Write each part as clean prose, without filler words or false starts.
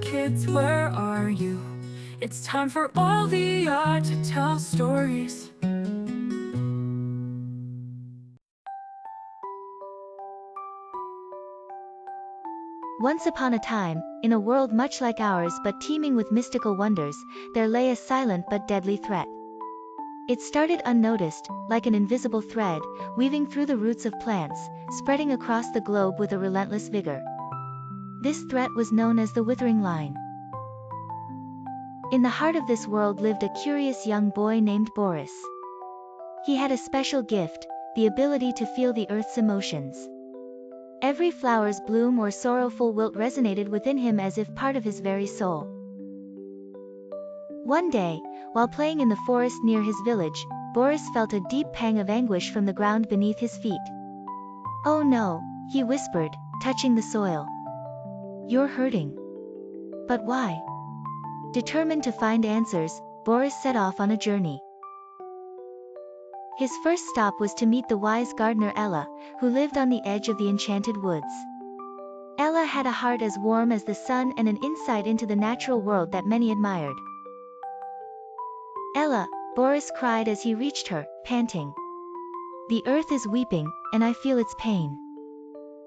Kids, where are you? It's time for all the art to tell stories. Once upon a time, in a world much like ours but teeming with mystical wonders, there lay a silent but deadly threat. It started unnoticed, like an invisible thread, weaving through the roots of plants, spreading across the globe with a relentless vigor. This threat was known as the Withering Line. In the heart of this world lived a curious young boy named Boris. He had a special gift, the ability to feel the earth's emotions. Every flower's bloom or sorrowful wilt resonated within him as if part of his very soul. One day, while playing in the forest near his village, Boris felt a deep pang of anguish from the ground beneath his feet. "Oh no," he whispered, touching the soil. "You're hurting." "But why?" Determined to find answers, Boris set off on a journey. His first stop was to meet the wise gardener Ella, who lived on the edge of the enchanted woods. Ella had a heart as warm as the sun and an insight into the natural world that many admired. "Ella," Boris cried as he reached her, panting. "The earth is weeping, and I feel its pain."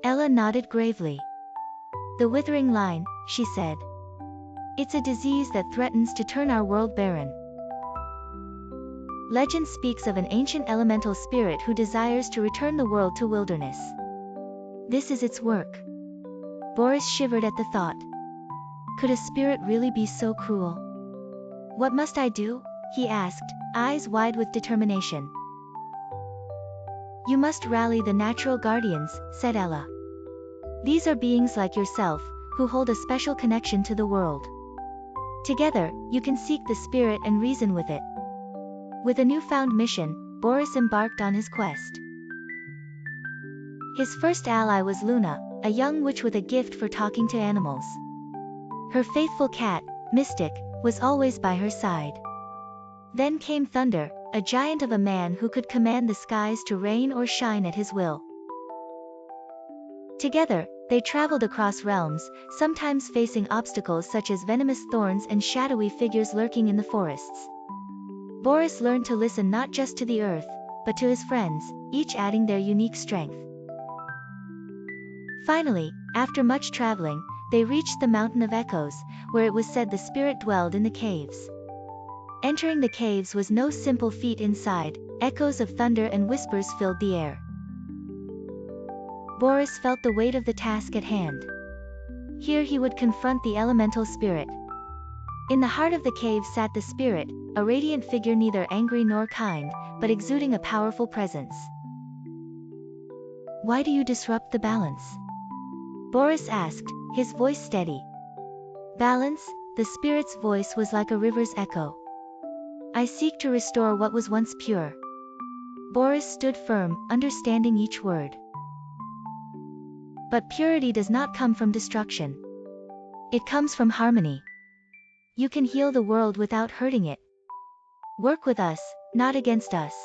Ella nodded gravely. "The Withering Line," she said. "It's a disease that threatens to turn our world barren. Legend speaks of an ancient elemental spirit who desires to return the world to wilderness. This is its work." Boris shivered at the thought. Could a spirit really be so cruel? "What must I do?" he asked, eyes wide with determination. "You must rally the natural guardians," said Ella. "These are beings like yourself, who hold a special connection to the world. Together, you can seek the spirit and reason with it." With a newfound mission, Boris embarked on his quest. His first ally was Luna, a young witch with a gift for talking to animals. Her faithful cat, Mystic, was always by her side. Then came Thunder, a giant of a man who could command the skies to rain or shine at his will. Together, they traveled across realms, sometimes facing obstacles such as venomous thorns and shadowy figures lurking in the forests. Boris learned to listen not just to the earth, but to his friends, each adding their unique strength. Finally, after much traveling, they reached the Mountain of Echoes, where it was said the spirit dwelled in the caves. Entering the caves was no simple feat. Inside, echoes of thunder and whispers filled the air. Boris felt the weight of the task at hand. Here he would confront the elemental spirit. In the heart of the cave sat the spirit, a radiant figure neither angry nor kind, but exuding a powerful presence. "Why do you disrupt the balance?" Boris asked, his voice steady. "Balance?" The spirit's voice was like a river's echo. "I seek to restore what was once pure." Boris stood firm, understanding each word. "But purity does not come from destruction. It comes from harmony. You can heal the world without hurting it. Work with us, not against us."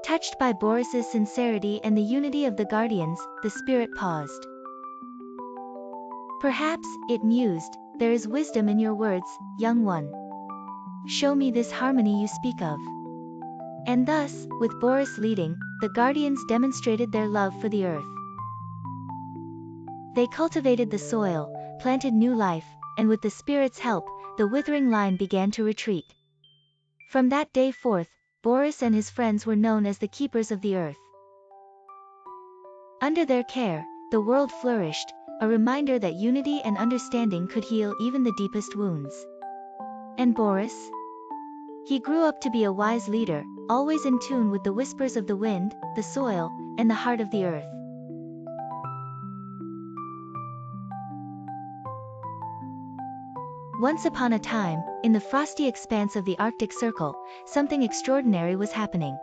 Touched by Boris's sincerity and the unity of the guardians, the spirit paused. "Perhaps," it mused, "there is wisdom in your words, young one. Show me this harmony you speak of." And thus, with Boris leading, the guardians demonstrated their love for the earth. They cultivated the soil, planted new life, and with the spirit's help, the Withering Line began to retreat. From that day forth, Boris and his friends were known as the keepers of the earth. Under their care, the world flourished, a reminder that unity and understanding could heal even the deepest wounds. And Boris? He grew up to be a wise leader, always in tune with the whispers of the wind, the soil, and the heart of the earth. Once upon a time, in the frosty expanse of the Arctic Circle, something extraordinary was happening.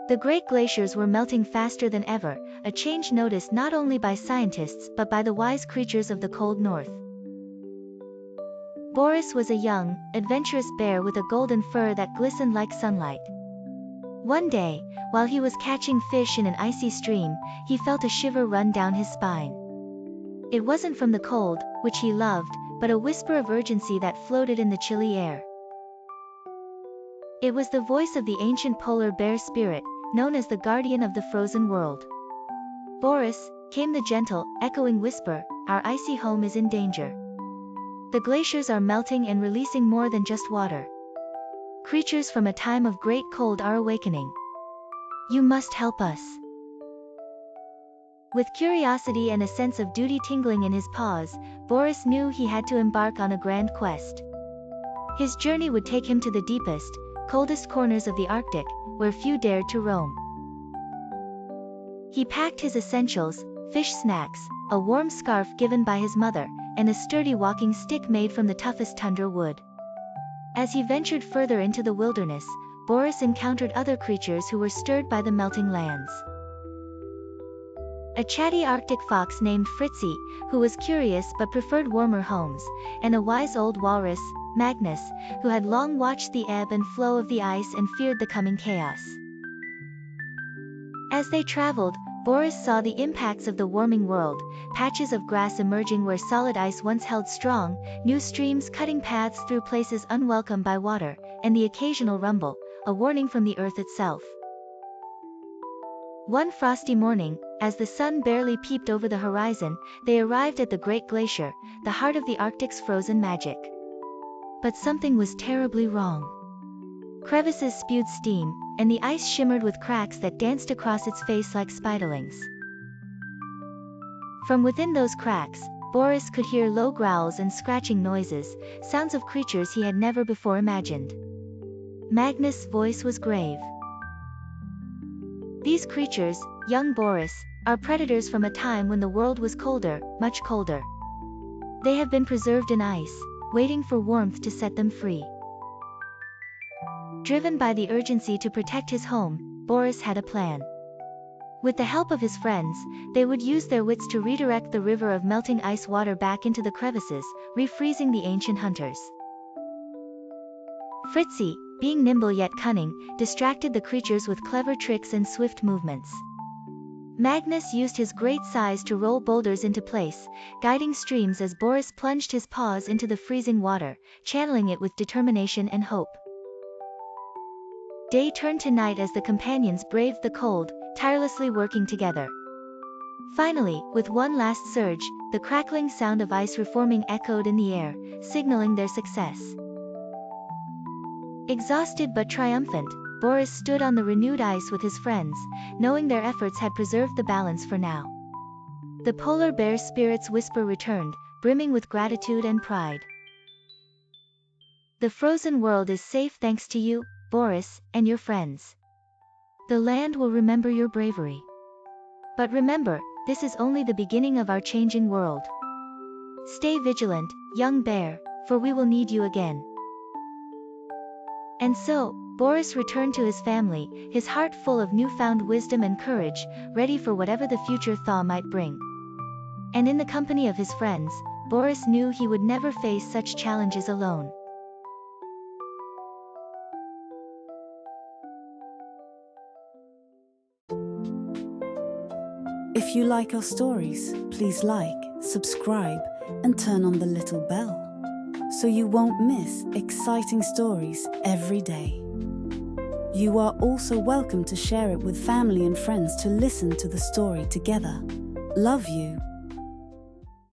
The great glaciers were melting faster than ever, a change noticed not only by scientists but by the wise creatures of the cold north. Boris was a young, adventurous bear with a golden fur that glistened like sunlight. One day, while he was catching fish in an icy stream, he felt a shiver run down his spine. It wasn't from the cold, which he loved, but a whisper of urgency that floated in the chilly air. It was the voice of the ancient polar bear spirit, known as the guardian of the frozen world. "Boris," came the gentle, echoing whisper, "our icy home is in danger. The glaciers are melting and releasing more than just water. Creatures from a time of great cold are awakening. You must help us." With curiosity and a sense of duty tingling in his paws, Boris knew he had to embark on a grand quest. His journey would take him to the deepest, coldest corners of the Arctic, where few dared to roam. He packed his essentials: fish snacks, a warm scarf given by his mother, and a sturdy walking stick made from the toughest tundra wood. As he ventured further into the wilderness, Boris encountered other creatures who were stirred by the melting lands. A chatty Arctic fox named Fritzi, who was curious but preferred warmer homes, and a wise old walrus, Magnus, who had long watched the ebb and flow of the ice and feared the coming chaos. As they traveled, Boris saw the impacts of the warming world: patches of grass emerging where solid ice once held strong, new streams cutting paths through places unwelcome by water, and the occasional rumble, a warning from the earth itself. One frosty morning, as the sun barely peeped over the horizon, they arrived at the Great Glacier, the heart of the Arctic's frozen magic. But something was terribly wrong. Crevices spewed steam, and the ice shimmered with cracks that danced across its face like spiderlings. From within those cracks, Boris could hear low growls and scratching noises, sounds of creatures he had never before imagined. Magnus' voice was grave. "These creatures, young Boris, are predators from a time when the world was colder, much colder. They have been preserved in ice, waiting for warmth to set them free." Driven by the urgency to protect his home, Boris had a plan. With the help of his friends, they would use their wits to redirect the river of melting ice water back into the crevices, refreezing the ancient hunters. Fritzi, being nimble yet cunning, distracted the creatures with clever tricks and swift movements. Magnus used his great size to roll boulders into place, guiding streams as Boris plunged his paws into the freezing water, channeling it with determination and hope. Day turned to night as the companions braved the cold, tirelessly working together. Finally, with one last surge, the crackling sound of ice reforming echoed in the air, signaling their success. Exhausted but triumphant, Boris stood on the renewed ice with his friends, knowing their efforts had preserved the balance for now. The polar bear spirit's whisper returned, brimming with gratitude and pride. "The frozen world is safe thanks to you, Boris, and your friends. The land will remember your bravery. But remember, this is only the beginning of our changing world. Stay vigilant, young bear, for we will need you again." And so, Boris returned to his family, his heart full of newfound wisdom and courage, ready for whatever the future thaw might bring. And in the company of his friends, Boris knew he would never face such challenges alone. If you like our stories, please like, subscribe, and turn on the little bell, so you won't miss exciting stories every day. You are also welcome to share it with family and friends to listen to the story together. Love you.